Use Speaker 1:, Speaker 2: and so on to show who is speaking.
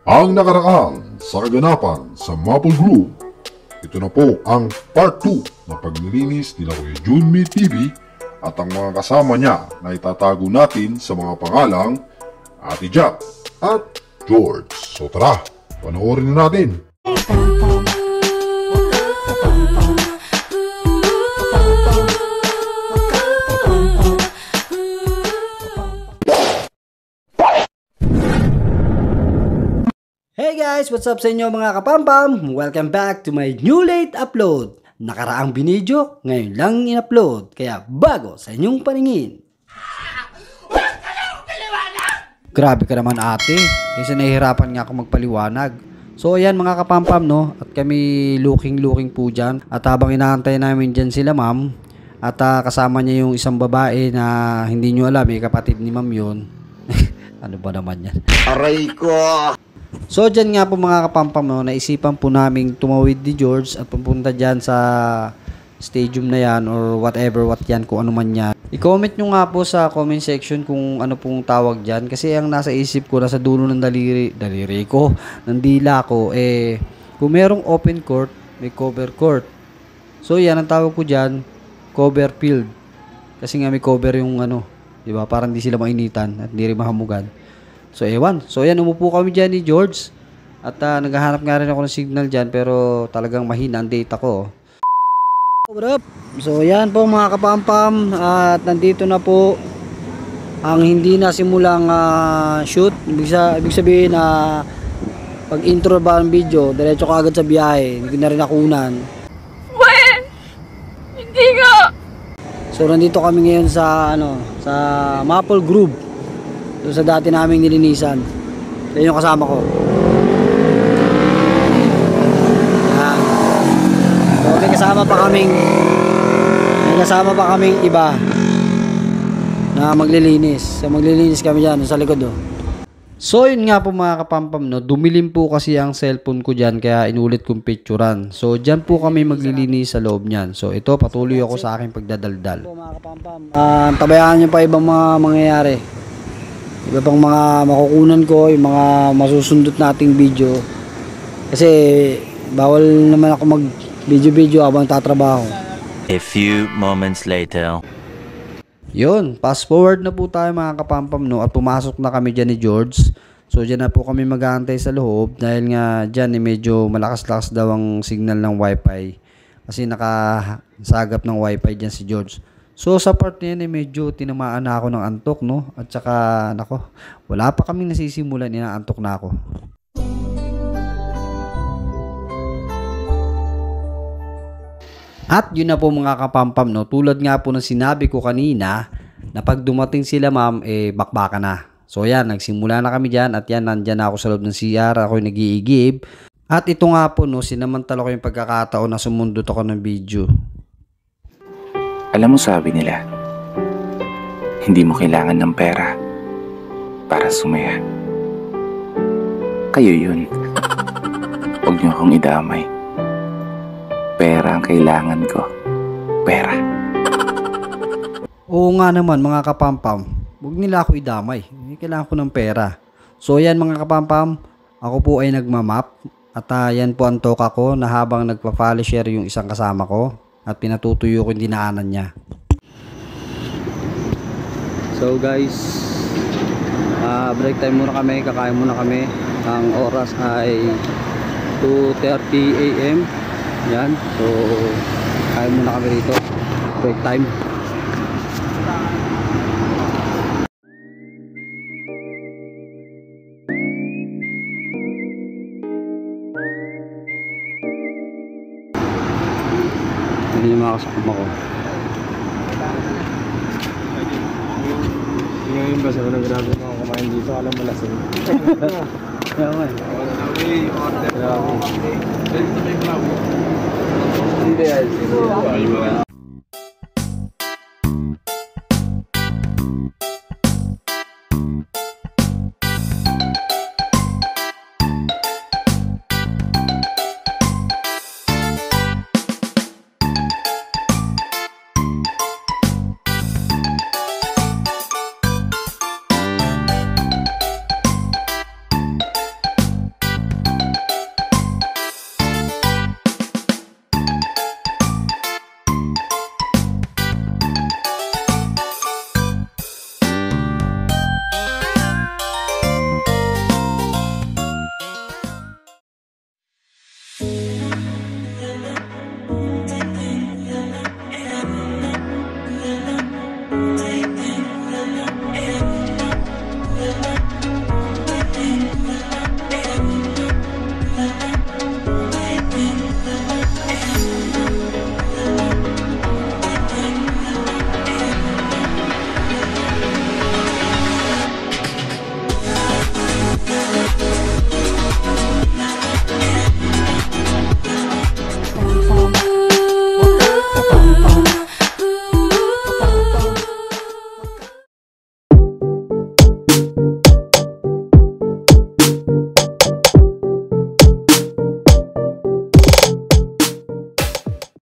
Speaker 1: Ang nakaraan sa kaganapan sa Maple Group. Ito na po ang part 2 na paglilinis nila Kuya Junmi TV at ang mga kasama niya na itatago natin sa mga pangalang Ate Jack at George. So tara, panoorin na natin.
Speaker 2: Hey guys! What's up sa inyo mga kapampam? Welcome back to my new late upload. Nakaraang binidyo, ngayon lang in-upload. Kaya bago sa inyong paningin. Grabe ka naman ate. Kasi nahihirapan nga ako magpaliwanag. So ayan mga kapampam no. At kami looking po dyan. At habang inaantay namin dyan sila ma'am. At kasama niya yung isang babae na hindi nyo alam eh. Kapatid ni ma'am yun. Ano ba naman yan?
Speaker 3: Aray ko!
Speaker 2: So dyan nga po mga kapampam no, naisipan po naming tumawid ni George at pupunta dyan sa stadium na yan or whatever what yan kung ano man yan. I-comment nyo nga po sa comment section kung ano pong tawag dyan kasi ang nasa isip ko, nasa dulo ng daliri ko, ng dila ko kung merong open court, may cover court. So yan ang tawag ko dyan, cover field. Kasi nga may cover yung ano, diba? Parang di sila mainitan at di rin mahamugan. So ewan. So ayan, umupo kami dyan ni George. At naghahanap nga rin ako ng signal dyan pero talagang mahina ang data ko. What up? So ayan po mga kapampam. At nandito na po ang hindi na simulang shoot. Ibig sabihin na pag intro ba ng video, diretso ka agad sa biyahe. Hindi na rin nakunan.
Speaker 4: When? Hindi nga!
Speaker 2: So nandito kami ngayon sa sa Maple Grove. Doon sa dati naming nilinisan. Yan yung kasama ko. Yan. So may kasama pa kaming iba na maglilinis. So maglilinis kami dyan sa likod oh. So yun nga po mga kapampam no, dumilim po kasi ang cellphone ko dyan kaya inulit kong picturean. So dyan po kami maglilinis sa loob nyan. So ito patuloy ako sa aking pagdadaldal. Tabayaan nyo pa ibang mga mangyayari. Iba pang mga makukunan ko, yung mga masusundot nating video. Kasi bawal naman ako mag video habang tatrabaho.
Speaker 3: A few moments later.
Speaker 2: Yun, fast forward na po tayo mga kapampam no, at pumasok na kami dyan ni George. So dyan na po kami mag-aantay sa loob dahil nga dyan medyo malakas-lakas daw ang signal ng wifi. Kasi nakasagap ng wifi dyan si George. So sa part na yan medyo tinamaan na ako ng antok no. At saka nako, wala pa kaming nasisimulan, inaantok na ako. At yun na po mga kapampam no, tulad nga po ng sinabi ko kanina na pag dumating sila ma'am bakbaka na. So yan, nagsimula na kami dyan at yan, nandyan na ako sa loob ng CR, ako yung nag-iigib. At ito nga po no, sinamantala ko yung pagkakataon na sumundot ako ng video.
Speaker 5: Alam mo sabi nila, hindi mo kailangan ng pera para sumaya. Kayo yun. Huwag niyo akong idamay. Pera ang kailangan ko. Pera.
Speaker 2: Oo nga naman mga kapampam, huwag nila ako idamay. Kailangan ko ng pera. So yan mga kapampam, ako po ay nagmamap. At yan po ang toka ko na habang nagpa-polisher yung isang kasama ko. At pinatutuyo ko yung dinaanan niya. So guys, break time muna kami, kakain muna kami. Ang oras ay 2:30 AM. Yan, so kain muna kami rito. Break time. Hindi yung makasakam ako.
Speaker 6: Ngayon ba sa grabe mga kumain dito, alam mo lasing.
Speaker 2: Kaya nga
Speaker 6: Hindi